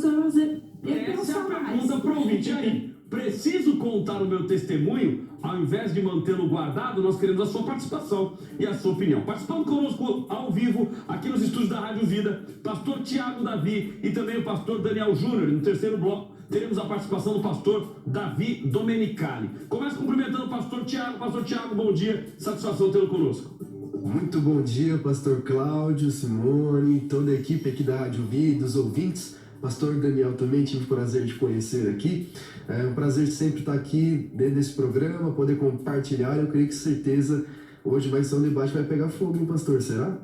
pessoas Essa é a pergunta para o ouvinte. E aí, preciso contar o meu testemunho? Ao invés de mantê-lo guardado, nós queremos a sua participação e a sua opinião. Participando conosco ao vivo, aqui nos estúdios da Rádio Vida, pastor Tiago Davi e também o pastor Daniel Júnior. No terceiro bloco, teremos a participação do pastor Davi Domenicali. Começa cumprimentando o pastor Tiago. Pastor Tiago, bom dia. Satisfação tê-lo conosco. Muito bom dia, pastor Cláudio, Simone, toda a equipe aqui da Rádio Vida, os ouvintes. Pastor Daniel também tive o prazer de conhecer aqui. É um prazer sempre estar aqui dentro desse programa, poder compartilhar. Eu creio que certeza hoje vai ser um debate que vai pegar fogo, hein, pastor? Será?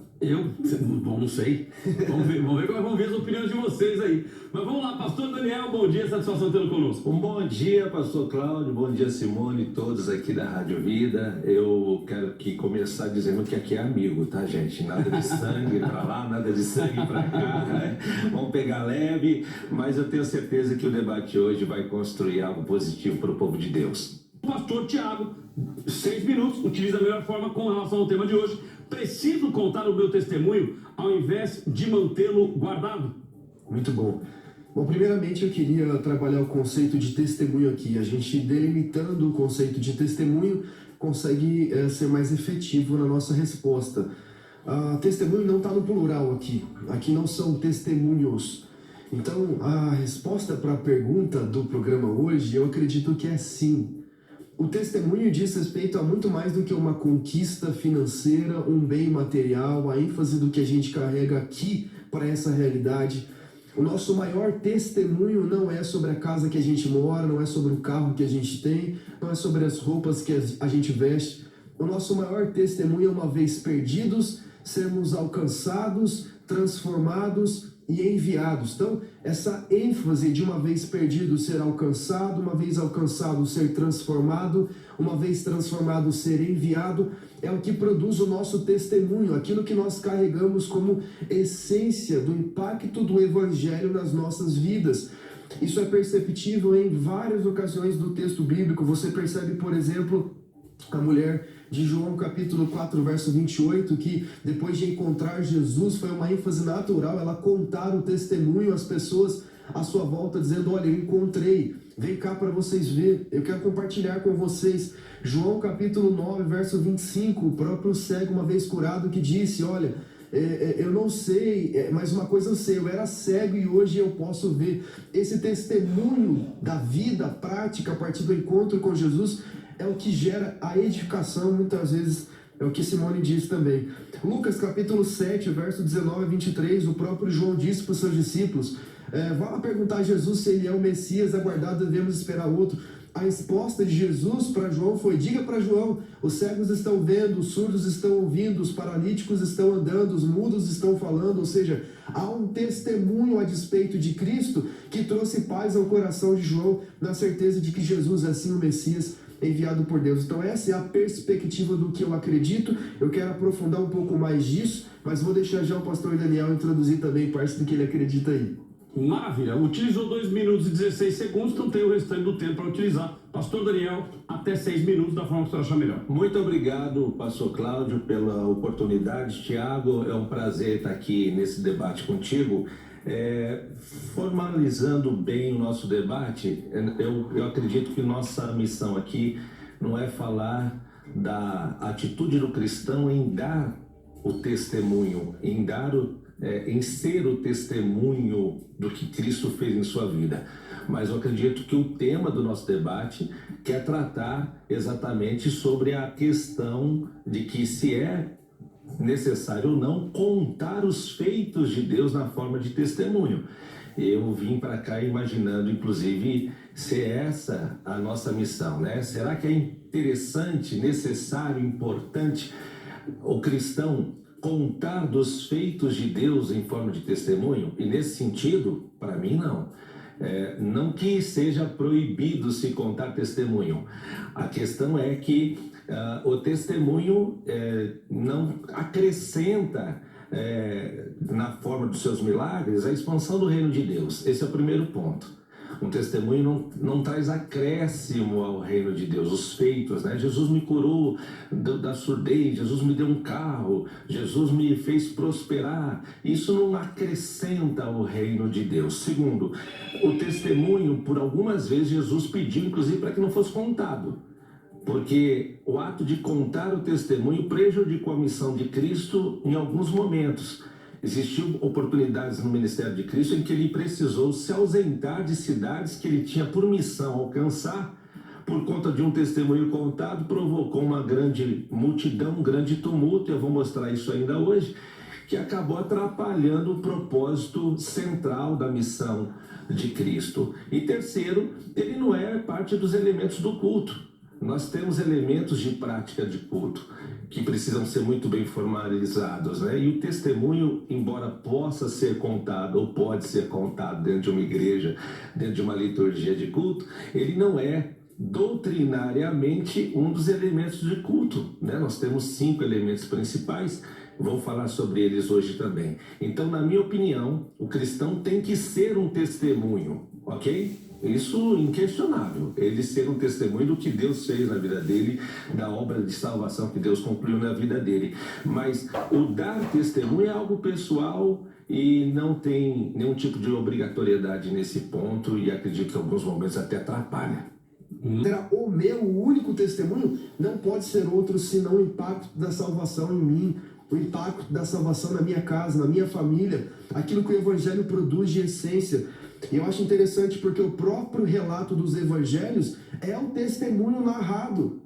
Bom, não sei. Vamos ver as opiniões de vocês aí. Mas vamos lá, pastor Daniel, bom dia, satisfação tê-lo conosco. Um bom dia, pastor Cláudio, bom dia, Simone, todos aqui da Rádio Vida. Eu quero começar dizendo que aqui é amigo, tá, gente? Nada de sangue pra lá, nada de sangue pra cá, né? Vamos pegar leve, mas eu tenho certeza que o debate hoje vai construir algo positivo para o povo de Deus. Pastor Tiago, 6 minutos, utiliza a melhor forma com relação ao tema de hoje. Preciso contar o meu testemunho ao invés de mantê-lo guardado? Muito bom. Bom, primeiramente eu queria trabalhar o conceito de testemunho aqui. A gente delimitando o conceito de testemunho consegue ser mais efetivo na nossa resposta. Testemunho não está no plural aqui. Aqui não são testemunhos. Então, a resposta para a pergunta do programa hoje, eu acredito que é sim. O testemunho diz respeito a muito mais do que uma conquista financeira, um bem material, a ênfase do que a gente carrega aqui para essa realidade. O nosso maior testemunho não é sobre a casa que a gente mora, não é sobre o carro que a gente tem, não é sobre as roupas que a gente veste. O nosso maior testemunho é, uma vez perdidos, sermos alcançados, transformados e enviados. Então, essa ênfase de uma vez perdido ser alcançado, uma vez alcançado ser transformado, uma vez transformado ser enviado, é o que produz o nosso testemunho, aquilo que nós carregamos como essência do impacto do Evangelho nas nossas vidas. Isso é perceptível em várias ocasiões do texto bíblico. Você percebe, por exemplo, a mulher de João capítulo 4, verso 28, que depois de encontrar Jesus, foi uma ênfase natural ela contar o testemunho às pessoas à sua volta, dizendo: olha, eu encontrei, vem cá para vocês verem, eu quero compartilhar com vocês. João capítulo 9, verso 25, o próprio cego uma vez curado que disse: olha, eu não sei, mas uma coisa eu sei, eu era cego e hoje eu posso ver. Esse testemunho da vida prática a partir do encontro com Jesus é o que gera a edificação, muitas vezes é o que Simone diz também. Lucas capítulo 7, verso 19 a 23, o próprio João disse para os seus discípulos: vá lá perguntar a Jesus se ele é o Messias aguardado, devemos esperar outro. A resposta de Jesus para João foi: diga para João, os cegos estão vendo, os surdos estão ouvindo, os paralíticos estão andando, os mudos estão falando. Ou seja, há um testemunho a despeito de Cristo que trouxe paz ao coração de João, na certeza de que Jesus é sim o Messias enviado por Deus. Então essa é a perspectiva do que eu acredito. Eu quero aprofundar um pouco mais disso, mas vou deixar já o pastor Daniel introduzir também parte do que ele acredita aí. Maravilha, utilizou 2 minutos e 16 segundos, então tem o restante do tempo para utilizar. Pastor Daniel, até 6 minutos, da forma que você achar melhor. Muito obrigado, pastor Cláudio, pela oportunidade. Tiago, é um prazer estar aqui nesse debate contigo. Formalizando bem o nosso debate, eu acredito que nossa missão aqui não é falar da atitude do cristão em dar o testemunho, em ser o testemunho do que Cristo fez em sua vida. Mas eu acredito que o tema do nosso debate quer tratar exatamente sobre a questão de que se é necessário ou não contar os feitos de Deus na forma de testemunho. Eu vim para cá imaginando, inclusive, ser essa a nossa missão, né? Será que é interessante, necessário, importante o cristão contar dos feitos de Deus em forma de testemunho? E nesse sentido, para mim, não. Não que seja proibido se contar testemunho. A questão é que o testemunho não acrescenta na forma dos seus milagres a expansão do reino de Deus. Esse é o primeiro ponto. Um testemunho não traz acréscimo ao reino de Deus, os feitos, né? Jesus me curou da surdez, Jesus me deu um carro, Jesus me fez prosperar. Isso não acrescenta ao reino de Deus. Segundo, o testemunho, por algumas vezes, Jesus pediu, inclusive, para que não fosse contado. Porque o ato de contar o testemunho prejudicou a missão de Cristo em alguns momentos. Existiam oportunidades no ministério de Cristo em que ele precisou se ausentar de cidades que ele tinha por missão alcançar, por conta de um testemunho contado, provocou uma grande multidão, um grande tumulto, eu vou mostrar isso ainda hoje, que acabou atrapalhando o propósito central da missão de Cristo. E terceiro, ele não é parte dos elementos do culto. Nós temos elementos de prática de culto que precisam ser muito bem formalizados, né? E o testemunho, embora possa ser contado ou pode ser contado dentro de uma igreja, dentro de uma liturgia de culto, ele não é doutrinariamente um dos elementos de culto, né? Nós temos 5 elementos principais, vou falar sobre eles hoje também. Então, na minha opinião, o cristão tem que ser um testemunho, ok? Isso inquestionável, ele ser um testemunho do que Deus fez na vida dele, da obra de salvação que Deus concluiu na vida dele. Mas o dar testemunho é algo pessoal e não tem nenhum tipo de obrigatoriedade nesse ponto, e acredito que em alguns momentos até atrapalha. Será o meu único testemunho? Não pode ser outro senão o impacto da salvação em mim, o impacto da salvação na minha casa, na minha família, aquilo que o Evangelho produz de essência. E eu acho interessante porque o próprio relato dos evangelhos é um testemunho narrado.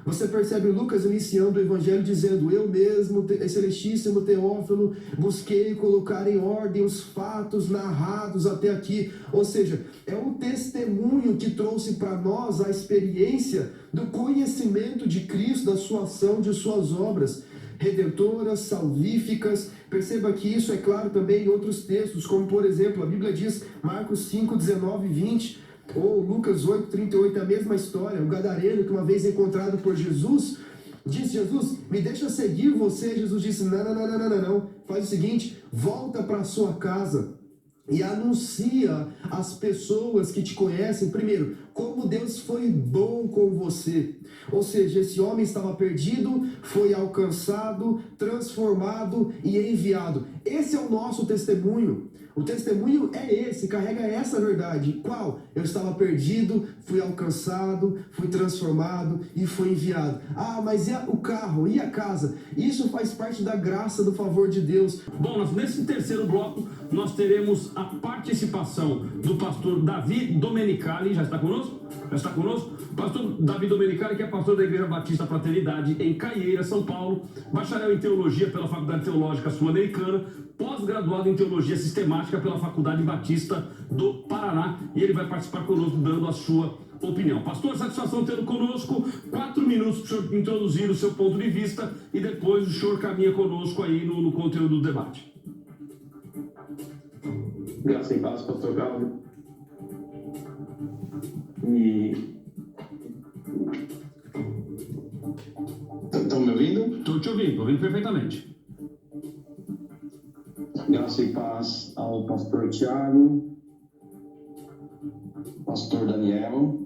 Você percebe Lucas iniciando o evangelho dizendo: eu mesmo, excelentíssimo Teófilo, busquei colocar em ordem os fatos narrados até aqui. Ou seja, é um testemunho que trouxe para nós a experiência do conhecimento de Cristo, da sua ação, de suas obras redentoras, salvíficas. Perceba que isso é claro também em outros textos, como por exemplo, a Bíblia diz, Marcos 5, 19 e 20, ou Lucas 8, 38, é a mesma história. O gadareno que uma vez encontrado por Jesus, disse: Jesus, me deixa seguir você. Jesus disse: não, faz o seguinte, volta para a sua casa e anuncia às pessoas que te conhecem, primeiro, como Deus foi bom com você. Ou seja, esse homem estava perdido, foi alcançado, transformado e enviado. Esse é o nosso testemunho. O testemunho é esse, carrega essa verdade. Qual? Eu estava perdido, fui alcançado, fui transformado e fui enviado. Ah, mas e o carro? E a casa? Isso faz parte da graça, do favor de Deus. Bom, nesse terceiro bloco, nós teremos a participação do pastor Davi Domenicali. Já está conosco? Já está conosco? Pastor Davi Domenicali, que é pastor da Igreja Batista Fraternidade em Caieira, São Paulo, bacharel em Teologia pela Faculdade Teológica Sul-Americana, pós-graduado em Teologia Sistemática pela Faculdade Batista do Paraná, e ele vai participar conosco dando a sua opinião. Pastor, satisfação tê-lo conosco. 4 minutos para o senhor introduzir o seu ponto de vista e depois o senhor caminha conosco aí no conteúdo do debate. Graças e paz, pastor Cláudio. E... Estão me ouvindo? Estou te ouvindo perfeitamente. Graça e paz ao pastor Tiago, pastor Daniel,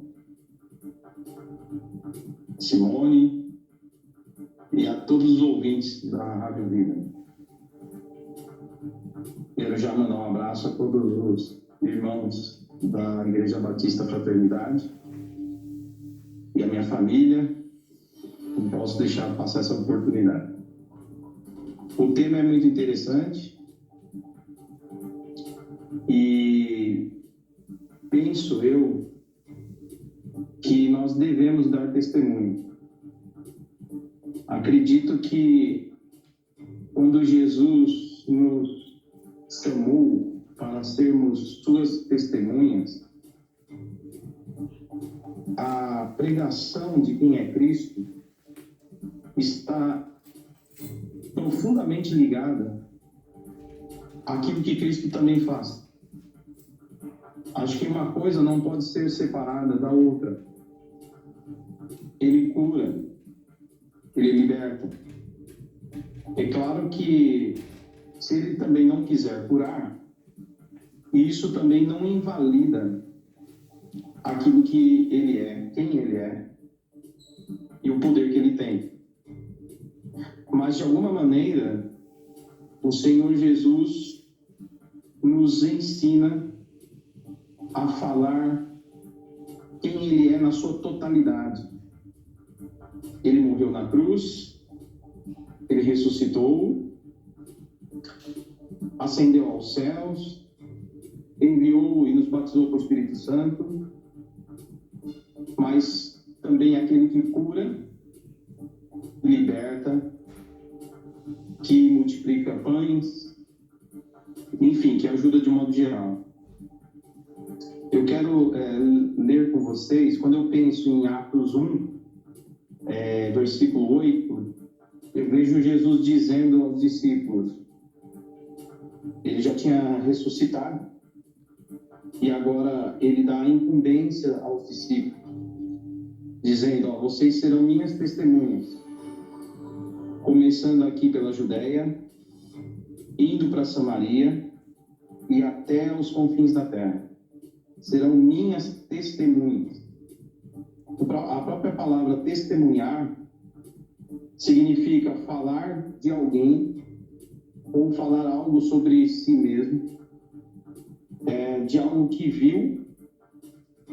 Simone e a todos os ouvintes da Rádio Vida. Quero já mandar um abraço a todos os irmãos da Igreja Batista Fraternidade e a minha família. Não posso deixar passar essa oportunidade. O tema é muito interessante e penso eu que nós devemos dar testemunho. Acredito que quando Jesus nos chamou para sermos suas testemunhas, a pregação de quem é Cristo está profundamente ligada àquilo que Cristo também faz. Acho que uma coisa não pode ser separada da outra. Ele cura, ele liberta. É claro que se ele também não quiser curar, isso também não invalida aquilo que ele é, quem ele é e o poder que ele tem. Mas, de alguma maneira, o Senhor Jesus nos ensina a falar quem ele é na sua totalidade. Ele morreu na cruz, ele ressuscitou, ascendeu aos céus, enviou e nos batizou com o Espírito Santo, mas também é aquele que cura, liberta, que multiplica pães, enfim, que ajuda de modo geral. Eu quero ler com vocês, quando eu penso em Atos 1, versículo 8, eu vejo Jesus dizendo aos discípulos, ele já tinha ressuscitado, e agora ele dá a incumbência aos discípulos, dizendo, vocês serão minhas testemunhas, começando aqui pela Judéia, indo para Samaria e até os confins da terra. Serão minhas testemunhas. A própria palavra testemunhar significa falar de alguém ou falar algo sobre si mesmo, de algo que viu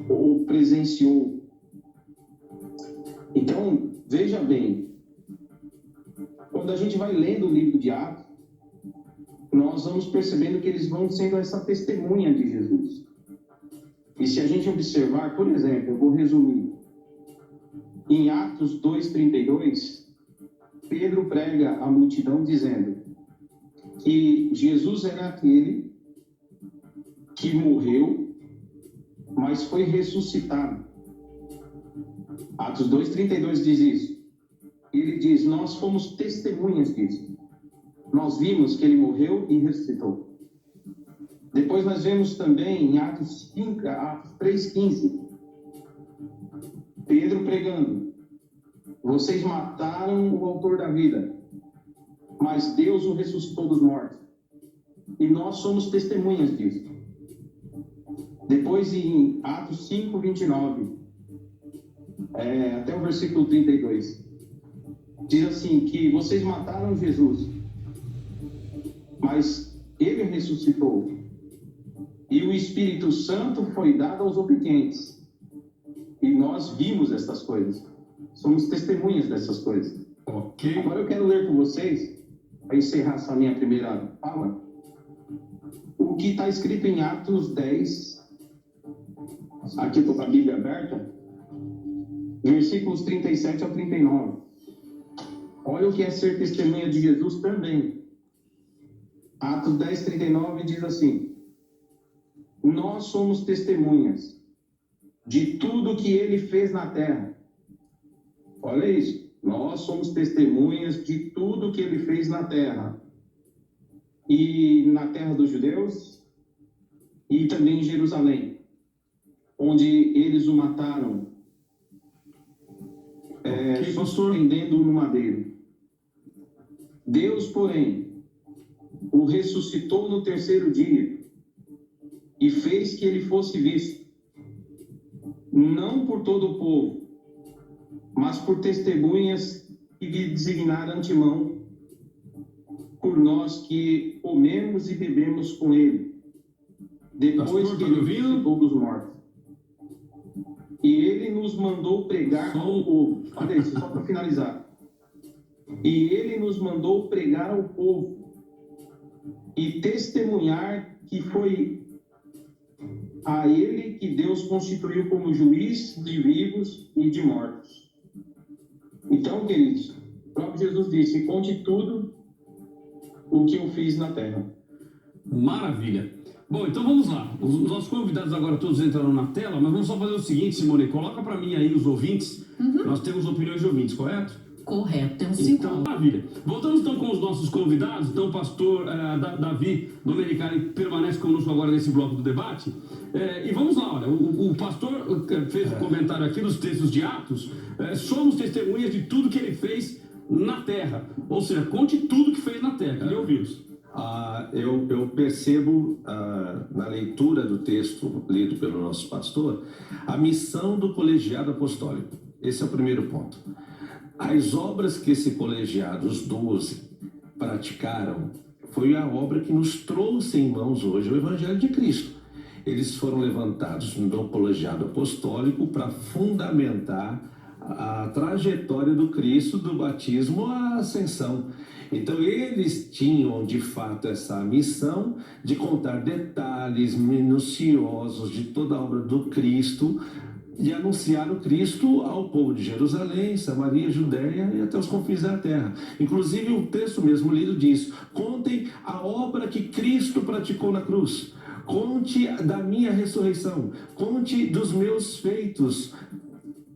ou presenciou. Então, veja bem, quando a gente vai lendo o livro de Atos, nós vamos percebendo que eles vão sendo essa testemunha de Jesus. E se a gente observar, por exemplo, eu vou resumir, em Atos 2:32, Pedro prega à multidão dizendo que Jesus era aquele que morreu, mas foi ressuscitado. Atos 2:32 diz isso. Ele diz, nós fomos testemunhas disso. Nós vimos que ele morreu e ressuscitou. Depois nós vemos também em Atos 3:15, Pedro pregando, vocês mataram o autor da vida, mas Deus o ressuscitou dos mortos. E nós somos testemunhas disso. Depois em Atos 5:29, até o versículo 32, diz assim, que vocês mataram Jesus, mas ele ressuscitou. E o Espírito Santo foi dado aos obedientes. E nós vimos essas coisas. Somos testemunhas dessas coisas. Ok. Agora eu quero ler com vocês, para encerrar essa minha primeira fala, o que está escrito em Atos 10, aqui estou com a Bíblia aberta, versículos 37 ao 39. Olha o que é ser testemunha de Jesus também. Atos 10, 39 diz assim, nós somos testemunhas de tudo que ele fez na terra. Olha isso. Nós somos testemunhas de tudo que ele fez na terra. E na terra dos judeus e também em Jerusalém, onde eles o mataram, prendendo-o no madeiro. Deus, porém, o ressuscitou no terceiro dia e fez que ele fosse visto, não por todo o povo, mas por testemunhas que lhe designaram antemão, por nós que comemos e bebemos com ele, depois que ele ressuscitou dos mortos. E ele nos mandou pregar ao povo. Olha isso, só para finalizar. E ele nos mandou pregar ao povo e testemunhar que foi a ele que Deus constituiu como juiz de vivos e de mortos. Então, queridos, o próprio Jesus disse, conte tudo o que eu fiz na terra. Maravilha. Bom, então vamos lá. Os nossos convidados agora todos entraram na tela, mas vamos só fazer o seguinte, Simone, coloca para mim aí os ouvintes. Nós temos opiniões de ouvintes, correto? Correto, temos 5. Então, maravilha. Voltamos então com os nossos convidados. Então, o pastor Davi Domenicali permanece conosco agora nesse bloco do debate. E vamos lá, olha, o pastor fez um comentário aqui nos textos de Atos. Somos testemunhas de tudo que ele fez na terra. Ou seja, conte tudo que fez na terra. Queria ouvi-los. Eu percebo na leitura do texto lido pelo nosso pastor a missão do colegiado apostólico. Esse é o primeiro ponto. As obras que esse colegiado, os 12, praticaram, foi a obra que nos trouxe em mãos hoje o Evangelho de Cristo. Eles foram levantados no colegiado apostólico para fundamentar a trajetória do Cristo, do batismo à ascensão. Então eles tinham de fato essa missão de contar detalhes minuciosos de toda a obra do Cristo e anunciar o Cristo ao povo de Jerusalém, Samaria, Judéia e até os confins da terra. Inclusive o texto mesmo lido diz: contem a obra que Cristo praticou na cruz, conte da minha ressurreição, conte dos meus feitos,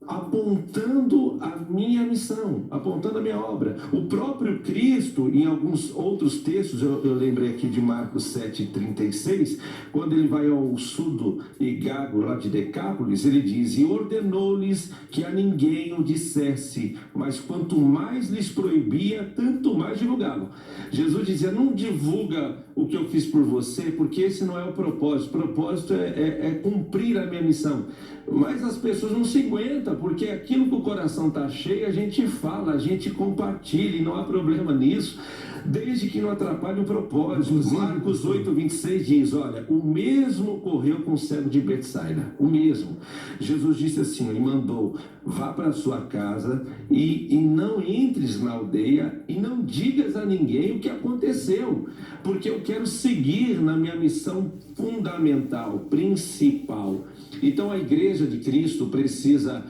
apontando a minha missão, apontando a minha obra. O próprio Cristo, em alguns outros textos, eu lembrei aqui de Marcos 7,36, quando ele vai ao surdo e gago lá de Decápolis, ele diz: e ordenou-lhes que a ninguém o dissesse, mas quanto mais lhes proibia, tanto mais divulgavam. Jesus dizia: não divulga o que eu fiz por você, porque esse não é o propósito. O propósito é cumprir a minha missão. Mas as pessoas não se aguentam, porque aquilo que o coração está cheio, a gente fala, a gente compartilha, e não há problema nisso, desde que não atrapalhe o propósito. Marcos 8,26 diz: olha, o mesmo ocorreu com o cego de Betsaida, o mesmo. Jesus disse assim, ele mandou: vá para a sua casa e não entres na aldeia e não digas a ninguém o que aconteceu, porque eu quero seguir na minha missão fundamental, principal. Então a igreja de Cristo precisa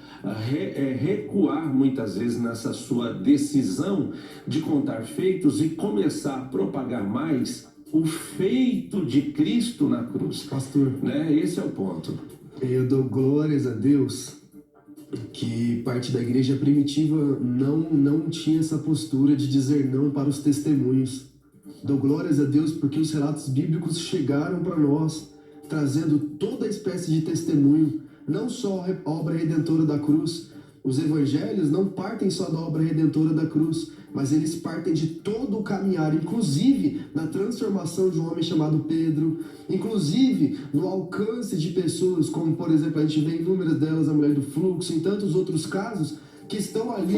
recuar muitas vezes nessa sua decisão de contar feitos e começar a propagar mais o feito de Cristo na cruz. Pastor, Né? Esse é o ponto. eu dou glórias a Deus que parte da igreja primitiva não tinha essa postura de dizer não para os testemunhos. Dou glórias a Deus porque os relatos bíblicos chegaram para nós, trazendo toda espécie de testemunho, não só a obra redentora da cruz. Os evangelhos não partem só da obra redentora da cruz, mas eles partem de todo o caminhar, inclusive na transformação de um homem chamado Pedro, inclusive no alcance de pessoas, como por exemplo a gente vê inúmeras delas, a mulher do fluxo, em tantos outros casos, que estão ali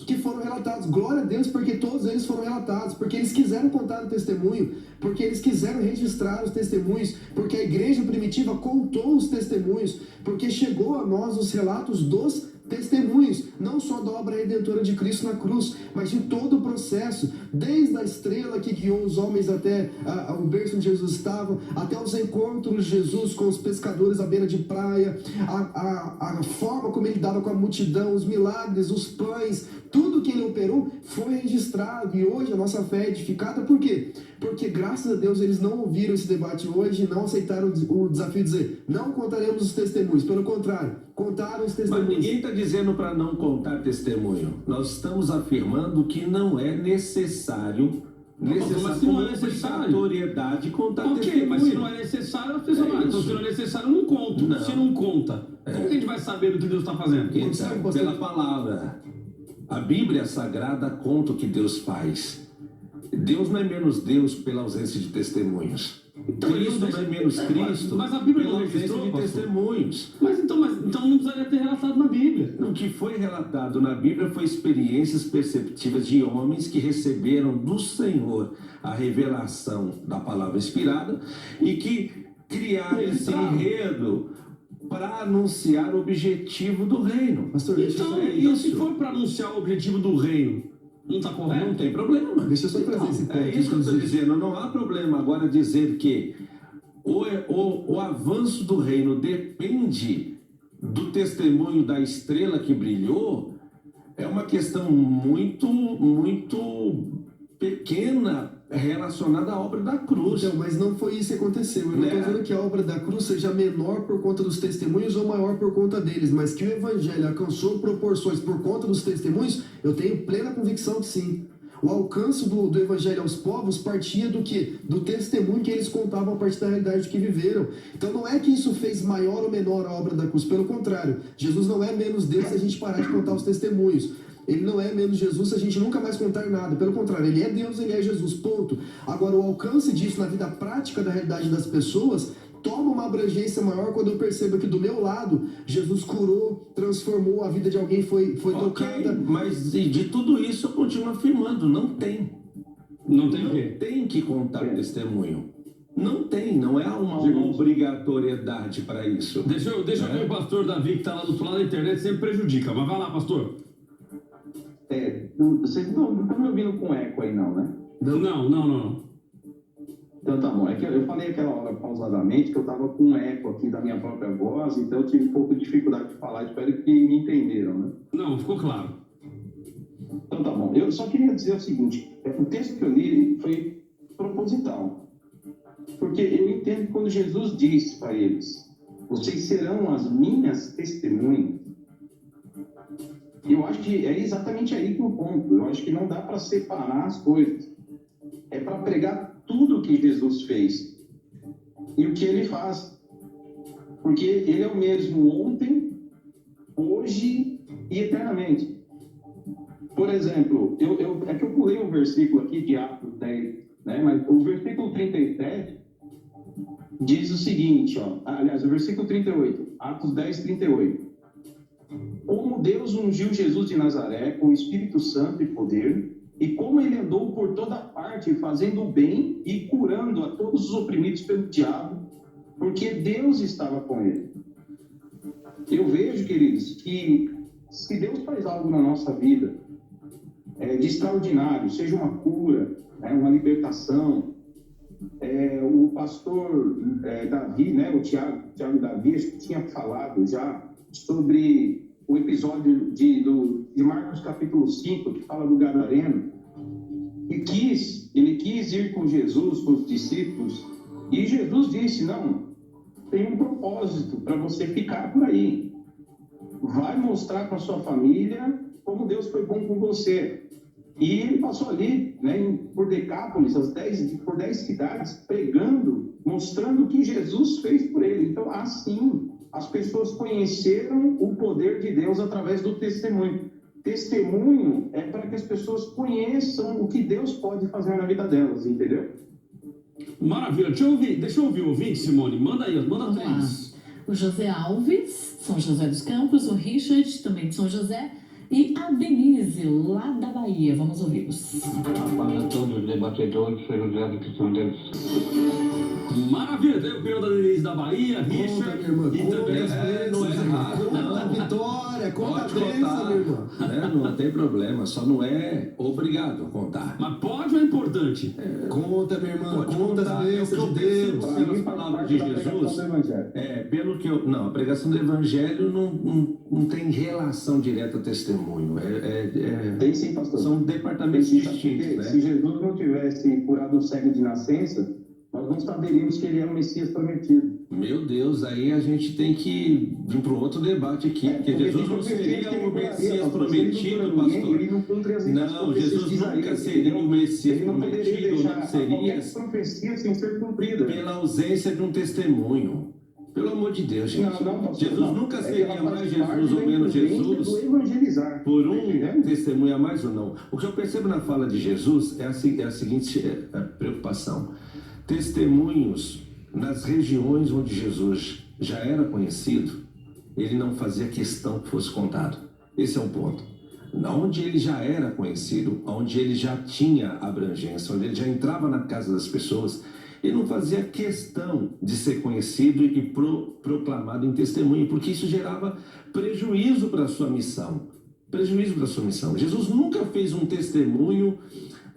que foram relatados. Glória a Deus, porque todos eles foram relatados, porque eles quiseram contar o testemunho, porque eles quiseram registrar os testemunhos, porque a igreja primitiva contou os testemunhos, porque chegou a nós os relatos dos testemunhos, não só da obra redentora de Cristo na cruz, mas de todo o processo, desde a estrela que guiou os homens até o berço onde Jesus estava, até os encontros de Jesus com os pescadores à beira de praia, a forma como ele dava com a multidão, os milagres, os pães, tudo que ele operou foi registrado, e hoje a nossa fé é edificada. Por quê? Porque graças a Deus eles não ouviram esse debate hoje e não aceitaram o desafio de dizer: não contaremos os testemunhos. Pelo contrário, contaram os testemunhos. Mas ninguém está dizendo para não contar testemunho. Nós estamos afirmando que não é necessário Mas se não é necessário, obrigatoriedade contar testemunho. Mas se não é necessário, as pessoas falam: então se não é necessário, eu não conto. Não. Se não conta, como que a gente vai saber do que Deus está fazendo? Então, pela palavra. A Bíblia Sagrada conta o que Deus faz. Deus não é menos Deus pela ausência de testemunhos. Então, Cristo não é menos Cristo mas a Bíblia pela não ausência registrou, de pastor? testemunhos. Mas então não precisaria ter relatado na Bíblia. O que foi relatado na Bíblia foi experiências perceptivas de homens que receberam do Senhor a revelação da palavra inspirada e que criaram esse enredo para anunciar o objetivo do reino. Pastor, Então, se for para anunciar o objetivo do reino, não está correto? Não tem problema. Deixa eu só trazer esse ponto. É isso que eu estou dizendo. Não há problema agora dizer que o avanço do reino depende do testemunho da estrela que brilhou. É uma questão muito pequena relacionada à obra da cruz. Então, mas não foi isso que aconteceu. Eu não estou dizendo que a obra da cruz seja menor por conta dos testemunhos ou maior por conta deles, mas que o evangelho alcançou proporções por conta dos testemunhos, eu tenho plena convicção que sim. O alcance do evangelho aos povos partia do quê? Do testemunho que eles contavam a partir da realidade que viveram. Então não é que isso fez maior ou menor a obra da cruz, pelo contrário, Jesus não é menos Deus se a gente parar de contar os testemunhos. Ele não é menos Jesus se a gente nunca mais contar nada. Pelo contrário, ele é Deus, ele é Jesus, ponto. Agora, o alcance disso na vida prática da realidade das pessoas toma uma abrangência maior quando eu percebo que do meu lado, Jesus curou, transformou, a vida de alguém foi tocada. Mas de tudo isso eu continuo afirmando, não tem. Não tem o quê? Tem que contar testemunho. Não tem, não é uma obrigatoriedade para isso. Deixa eu ver o pastor Davi, que está lá do outro lado da internet, sempre prejudica. Mas vai lá, pastor. Vocês não estão me ouvindo com eco aí, não, né? Não. Então tá bom. É que eu falei aquela hora pausadamente que eu estava com um eco aqui da minha própria voz, então eu tive um pouco de dificuldade de falar. Espero que me entenderam, né? Não, ficou claro. Então tá bom. Eu só queria dizer o seguinte: o texto que eu li foi proposital. Porque eu entendo que quando Jesus disse para eles: vocês serão as minhas testemunhas, eu acho que é exatamente aí que é o ponto. Eu acho que não dá para separar as coisas. É para pregar tudo o que Jesus fez e o que ele faz. Porque ele é o mesmo ontem, hoje e eternamente. Por exemplo, é que eu pulei um versículo aqui de Atos 10, né? Mas o versículo 37 diz o seguinte, ó, aliás, o versículo 38, Atos 10, 38. Como Deus ungiu Jesus de Nazaré com o Espírito Santo e poder, e como ele andou por toda parte, fazendo o bem e curando a todos os oprimidos pelo diabo, porque Deus estava com ele. Eu vejo, queridos, que se Deus faz algo na nossa vida de extraordinário, seja uma cura, uma libertação, o pastor Davi, né, o Tiago Davi, acho que tinha falado já sobre o episódio de Marcos capítulo 5, que fala do Gadareno, ele quis ir com Jesus, com os discípulos, e Jesus disse: não, tem um propósito para você ficar por aí, vai mostrar para sua família como Deus foi bom com você. E ele passou ali, né, por Decápolis, por 10 cidades, pregando, mostrando o que Jesus fez por ele. Então, assim, as pessoas conheceram o poder de Deus através do testemunho. Testemunho é para que as pessoas conheçam o que Deus pode fazer na vida delas, entendeu? Maravilha. Deixa eu ouvir o ouvinte, Simone. Manda aí, manda três. O José Alves, São José dos Campos, o Richard, também de São José, e a Denise, lá da Bahia. Vamos ouvi-los. Para todos os debatedores, pelo grande que são deles. Maravilha, tem o opinião da Denise da Bahia, Richard, minha irmã, e também... Não é errado, Conta a não. vitória, conta a Pode crença, contar, minha irmã. não tem problema, só não é obrigado a contar. Mas pode ou é importante? Conta, minha irmã, Pode conta as contar, bênçãos eu de percebo Deus. pelas palavras de Jesus, pelo que eu... Não, a pregação do Evangelho não tem relação direta ao testemunho. Tem sim, pastor. São departamentos distintos, né? Se Jesus não tivesse curado o cego de nascença, nós não saberíamos que ele é o Messias prometido. Meu Deus, aí a gente tem que vir para um outro debate aqui, porque Jesus não seria o Messias prometido, pastor. Não, Jesus nunca seria o Messias prometido, não seria profecia sem ser cumprida. pela ausência de um testemunho. Pelo amor de Deus, gente. Jesus nunca seria mais Jesus ou menos Jesus por um testemunho a mais ou não. O que eu percebo na fala de Jesus é a seguinte preocupação. Testemunhos nas regiões onde Jesus já era conhecido, ele não fazia questão que fosse contado. Esse é um ponto. Onde ele já era conhecido, onde ele já tinha abrangência, onde ele já entrava na casa das pessoas, ele não fazia questão de ser conhecido e proclamado em testemunho, porque isso gerava prejuízo para a sua missão. Prejuízo para a sua missão. Jesus nunca fez um testemunho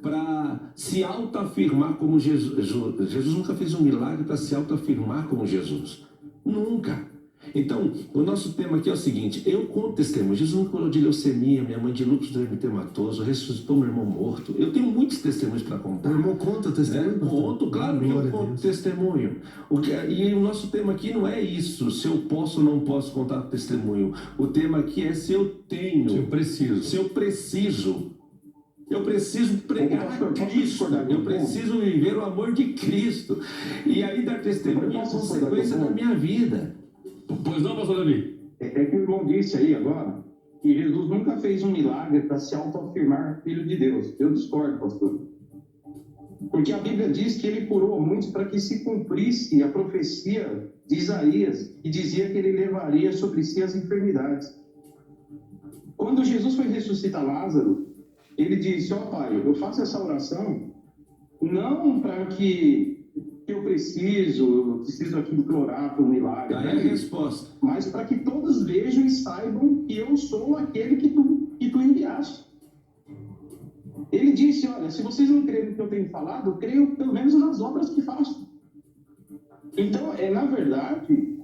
para se autoafirmar como Jesus. Jesus nunca fez um milagre para se autoafirmar como Jesus. Nunca. Então, o nosso tema aqui é o seguinte: eu conto testemunho. Jesus me curou de leucemia, minha mãe de lúpus eritematoso, ressuscitou meu irmão morto. Eu tenho muitos testemunhos para contar. O irmão conta testemunho? Conto, claro que eu conto testemunho. E o nosso tema aqui não é isso, se eu posso ou não posso contar testemunho. O tema aqui é se eu tenho, Se eu preciso. se eu preciso. Eu preciso pregar a Cristo, eu preciso viver o amor de Cristo. E aí dar testemunho é a consequência da minha vida. Pois não, pastor Davi? É que o irmão disse aí agora, que Jesus nunca fez um milagre para se autoafirmar filho de Deus. Eu discordo, pastor. Porque a Bíblia diz que ele curou a muitos para que se cumprisse a profecia de Isaías, que dizia que ele levaria sobre si as enfermidades. Quando Jesus foi ressuscitar Lázaro, ele disse: ó Pai, eu faço essa oração não para que eu preciso aqui implorar por um milagre, Daí a resposta. mas para que todos vejam e saibam que eu sou aquele que tu enviaste. Ele disse: olha, se vocês não crerem no que eu tenho falado, eu creio pelo menos nas obras que faço. Então, na verdade,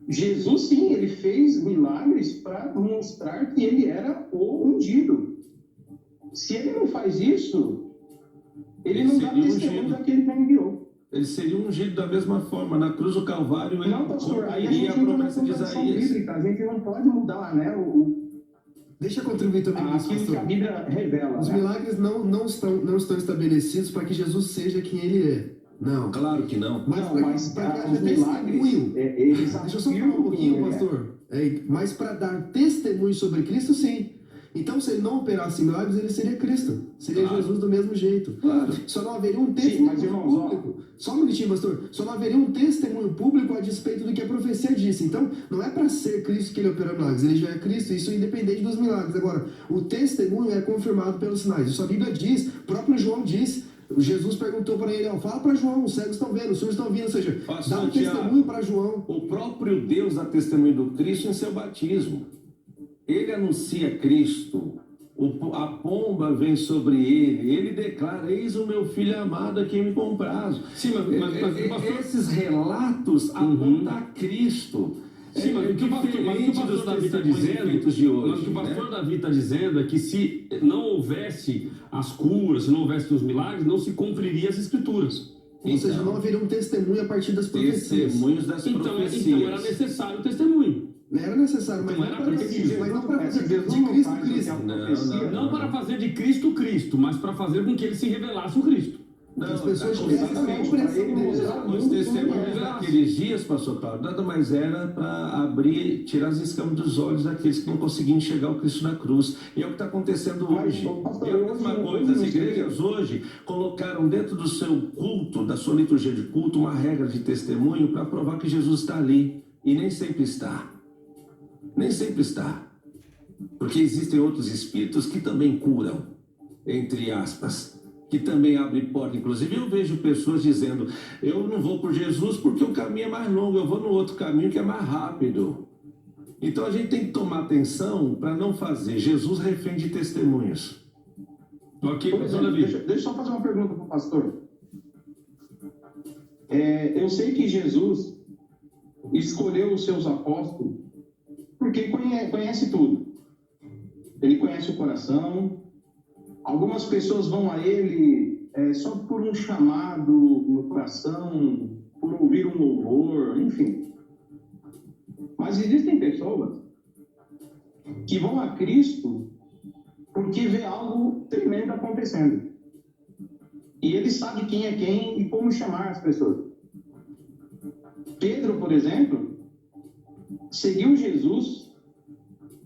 Jesus, sim, ele fez milagres para mostrar que ele era o ungido. Se ele não faz isso, ele não dá testemunho daquele que enviou. Ele seria ungido da mesma forma. Na cruz do Calvário, ele Não, pastor, aí a gente cumpriria a entra na promessa de contradição Isaías. bíblica. A gente não pode mudar, né, Deixa eu contribuir também com isso, aquilo que a pastor. Bíblia revela. Os Né? milagres não estão estabelecidos para que Jesus seja quem ele é. Não. Claro que não. Mas Não, mas para que os haja milagres, testemunho. eles Deixa eu só falar um afirmam pouquinho, quem ele é. pastor. Mas para dar testemunho sobre Cristo, sim. Então, se ele não operasse milagres, ele seria Cristo. Seria Claro. Jesus do mesmo jeito. Claro. Só não haveria um Sim, testemunho mas, irmãos, ó. público. Só um minutinho, pastor. Só não haveria um testemunho público a despeito do que a profecia disse. Então, não é para ser Cristo que ele opera milagres. Ele já é Cristo, isso independente dos milagres. Agora, o testemunho é confirmado pelos sinais. Isso a Bíblia diz, o próprio João diz. Jesus perguntou para ele: ó, fala para João, os cegos estão vendo, os surdos estão vindo. Ou seja, Pastor dá um Tiago, testemunho para João. O próprio Deus dá testemunho do Cristo em seu batismo. Ele anuncia Cristo. A pomba vem sobre ele. Ele declara: eis o meu filho amado a quem me comprazo. Sim, mas pastor, Esses relatos apontam a Cristo. sim, mas o que o pastor Davi está dizendo, de hoje, mas o que o pastor né? Davi está dizendo é que se não houvesse as curas, se não houvesse os milagres, não se cumpriria as escrituras. Ou seja, não haveria um testemunho a partir das profecias. Testemunhos das Então profecias. era necessário o testemunho. Era necessário, mas Então não era para preciso. mas não para fazer Jesus de não Cristo faz o que Cristo. a profecia- Não para fazer de Cristo Cristo, mas para fazer com que ele se revelasse o Cristo. Não, As pessoas tá tivessem a exatamente, compreensão para ele dele. mostrar Os muito testemunhos como é. daqueles dias, pastor Paulo, nada mais era para abrir, tirar as escamas dos olhos daqueles que não conseguiam enxergar o Cristo na cruz. E é o que está acontecendo hoje. pastor, E a mesma hoje, coisa, as hoje, igrejas hoje colocaram dentro do seu culto, da sua liturgia de culto, uma regra de testemunho para provar que Jesus está ali. E nem sempre está. Nem sempre está. Porque existem outros espíritos que também curam, entre aspas, que também abrem porta. Inclusive eu vejo pessoas dizendo: eu não vou por Jesus porque o caminho é mais longo, eu vou no outro caminho que é mais rápido. Então a gente tem que tomar atenção para não fazer Jesus refém de testemunhos. Ok, Por pastor exemplo, Davi. deixa eu só fazer uma pergunta para o pastor. Eu sei que Jesus escolheu os seus apóstolos porque conhece tudo. Ele conhece o coração. Algumas pessoas vão a ele só por um chamado no coração, por ouvir um louvor, enfim. Mas existem pessoas que vão a Cristo porque vê algo tremendo acontecendo. E ele sabe quem é quem e como chamar as pessoas. Pedro, por exemplo, seguiu Jesus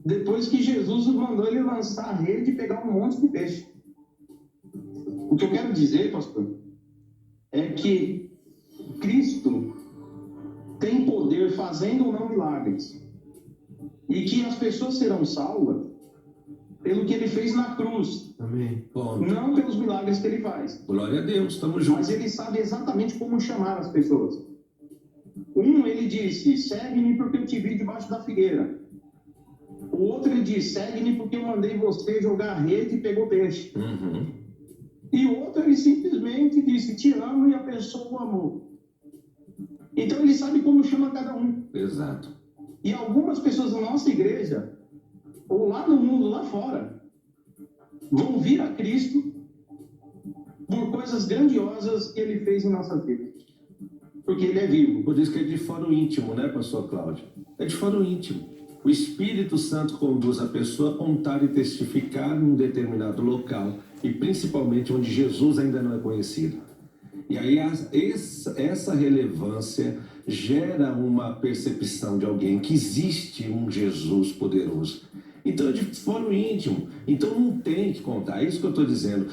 depois que Jesus mandou ele lançar a rede e pegar um monte de peixe. O que eu quero dizer, pastor, é que Cristo tem poder fazendo ou não milagres. E que as pessoas serão salvas pelo que ele fez na cruz, Amém. Ponto. não pelos milagres que ele faz. Glória a Deus, estamos Mas juntos. ele sabe exatamente como chamar as pessoas. Ele disse: segue-me porque eu te vi debaixo da figueira. O outro ele disse: segue-me porque eu mandei você jogar a rede e pegou peixe. Uhum. E o outro ele simplesmente disse: te amo, e a pessoa o amou. Então ele sabe como chama cada um. Exato. E algumas pessoas na nossa igreja, ou lá no mundo, lá fora, vão vir a Cristo por coisas grandiosas que ele fez em nossas vidas. Porque ele é vivo. Por isso que é de foro íntimo, né, pastor Cláudio? É de foro íntimo. O Espírito Santo conduz a pessoa a contar e testificar num determinado local, e principalmente onde Jesus ainda não é conhecido. E aí essa relevância gera uma percepção de alguém que existe um Jesus poderoso. Então, de fórum íntimo. Então, não tem que contar. É isso que eu estou dizendo.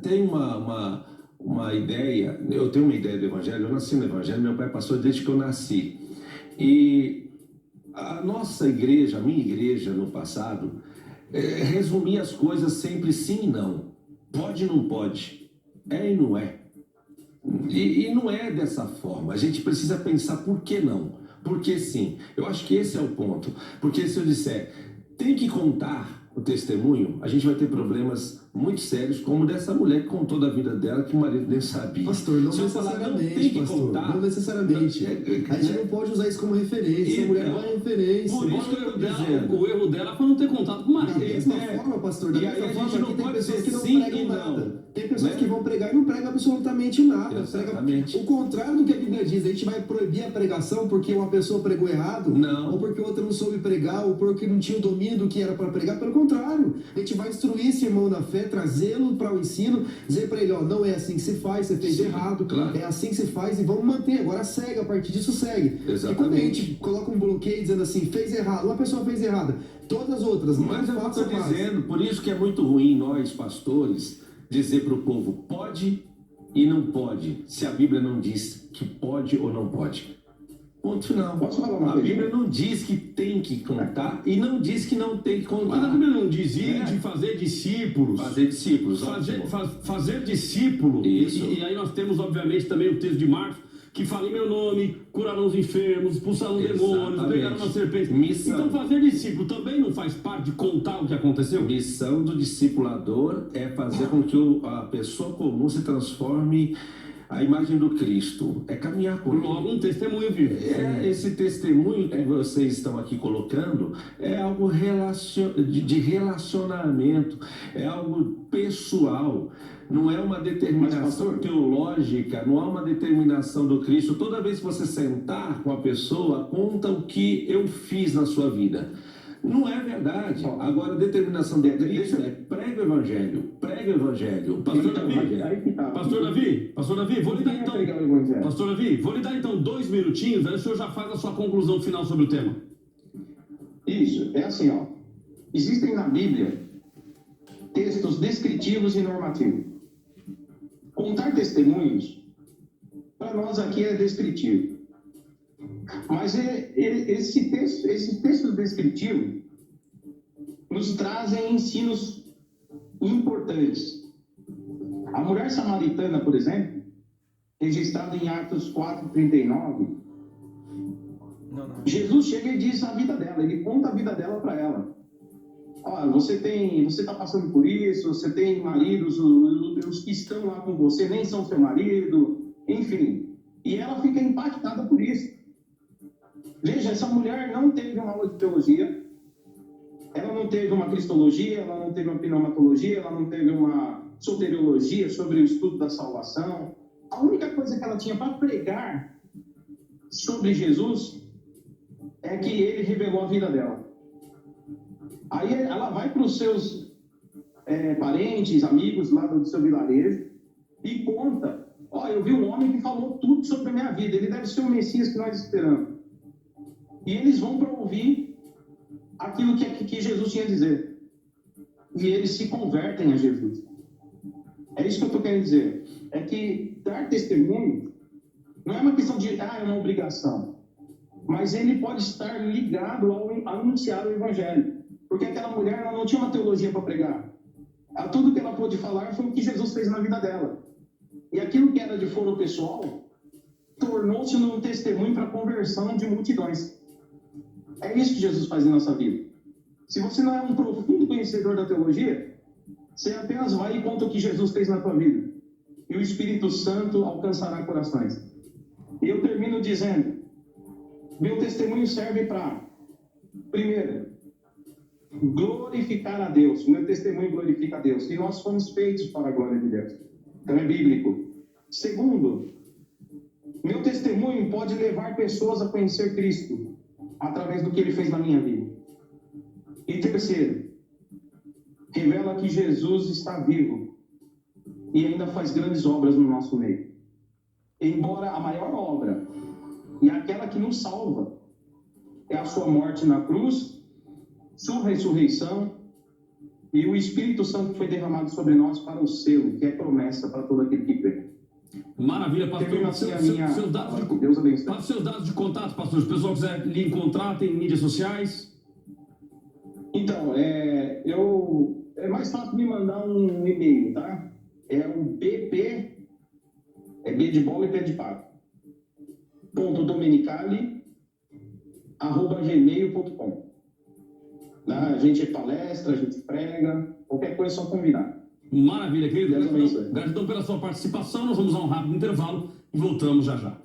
Tem uma ideia, eu tenho uma ideia do Evangelho, eu nasci no Evangelho, meu pai é pastor desde que eu nasci. E a nossa igreja, a minha igreja no passado, resumia as coisas sempre sim e não. Pode e não pode. É e não é. E não é dessa forma. A gente precisa pensar por que não. Por que sim. Eu acho que esse é o ponto. Porque se eu disser, tem que contar o testemunho, a gente vai ter problemas muito sérios, como dessa mulher que contou da vida dela que o marido nem sabia. Pastor, não Se eu falar, não necessariamente, tem que pastor, contar, não necessariamente. A gente não pode usar isso como referência, a mulher não é referência. Por isso que o erro dela foi não ter contato com o Da marido. mesma forma, pastor, da E aí mesma a forma, gente não aqui tem pode pessoas que dizer não sim pregam e não, nada. Tem pessoas né? que vão pregar e não pregam absolutamente nada. Exatamente. O contrário do que a Bíblia diz, a gente vai proibir a pregação porque uma pessoa pregou errado, Não. ou porque outra não soube pregar, ou porque não tinha o domínio do que era para pregar. Pelo contrário, a gente vai instruir esse irmão na fé, trazê-lo para o ensino, dizer para ele, ó, não é assim que se faz, você fez Sim, errado, claro. é assim que se faz e vamos manter. Agora segue, a partir disso segue. Exatamente. E quando a gente coloca um bloqueio dizendo assim, fez errado, uma pessoa fez errado, todas as outras, Mas eu não estou façam mais. dizendo, por isso que é muito ruim nós, pastores, dizer para o povo pode e não pode, se a Bíblia não diz que pode ou não pode. Ponto final. Posso falar uma A coisinha? Bíblia não diz que tem que contar e não diz que não tem que Mas a contar. Bíblia não diz de fazer discípulos. Fazer discípulos, Fazer, ótimo. fazer discípulo. Isso. E aí nós temos, obviamente, também o texto de Marcos, que fala em meu nome, curarão os enfermos, expulsarão demônios, Exatamente. pegarão uma serpente. Missão. Então fazer discípulo também não faz parte de contar o que aconteceu? Missão do discipulador é fazer com que a pessoa comum se transforme a imagem do Cristo. É caminhar com ele. Logo um testemunho vivo. Esse testemunho que vocês estão aqui colocando é algo de relacionamento, é algo pessoal, não é uma determinação teológica, não é uma determinação do Cristo. Toda vez que você sentar com a pessoa, conta o que eu fiz na sua vida. Não é verdade. Agora, a determinação de Cristo é prega o evangelho, prega o evangelho. Pastor prega o Davi, evangelho. Aí que tá. Pastor Davi, vou lhe dar Quem é então. pregar o evangelho? Pastor Davi, vou lhe dar então 2 minutinhos, aí o senhor já faz a sua conclusão final sobre o tema. Isso, é assim, ó. Existem na Bíblia textos descritivos e normativos. Contar testemunhos, para nós aqui é descritivo. Mas esses textos descritivos nos trazem ensinos importantes. A mulher samaritana, por exemplo, registrada em Atos 4:39, Jesus chega e diz a vida dela, ele conta a vida dela para ela. Olha, você está passando por isso, você tem maridos, os que estão lá com você nem são seu marido, enfim. E ela fica impactada por isso. Veja, essa mulher não teve uma aula de teologia, ela não teve uma cristologia, ela não teve uma pneumatologia, ela não teve uma soteriologia sobre o estudo da salvação. A única coisa que ela tinha para pregar sobre Jesus é que ele revelou a vida dela. Aí ela vai para os seus parentes, amigos lá do seu vilarejo e conta, eu vi um homem que falou tudo sobre a minha vida, ele deve ser o Messias que nós esperamos. E eles vão para ouvir aquilo que Jesus tinha a dizer. E eles se convertem a Jesus. É isso que eu estou querendo dizer. É que dar testemunho não é uma questão de, é uma obrigação. Mas ele pode estar ligado ao anunciar o evangelho. Porque aquela mulher ela não tinha uma teologia para pregar. Tudo que ela pôde falar foi o que Jesus fez na vida dela. E aquilo que era de foro pessoal tornou-se num testemunho para a conversão de multidões. É isso que Jesus faz em nossa vida. Se você não é um profundo conhecedor da teologia, você apenas vai e conta o que Jesus fez na tua vida. E o Espírito Santo alcançará corações. E eu termino dizendo, meu testemunho serve para, primeiro, glorificar a Deus. Meu testemunho glorifica a Deus. E nós fomos feitos para a glória de Deus. Então é bíblico. Segundo, meu testemunho pode levar pessoas a conhecer Cristo através do que ele fez na minha vida. E terceiro, revela que Jesus está vivo e ainda faz grandes obras no nosso meio. Embora a maior obra e aquela que nos salva é a sua morte na cruz, sua ressurreição e o Espírito Santo que foi derramado sobre nós para o selo, que é promessa para todo aquele que crê. Maravilha, pastor. Termino assim a minha Seus dados fala. de, Deus abençoe. passa seus dados de contato, pastor. Se o pessoal quiser lhe encontrar, tem mídias sociais. Então, é mais fácil me mandar um e-mail, tá? É o BP, é B de bola e P de pato, .domenicali@gmail.com. Tá? A gente palestra, a gente prega, qualquer coisa é só convidar. Maravilha, querido. Deus abençoe. Gratidão pela sua participação. Nós vamos a um rápido intervalo e voltamos já já.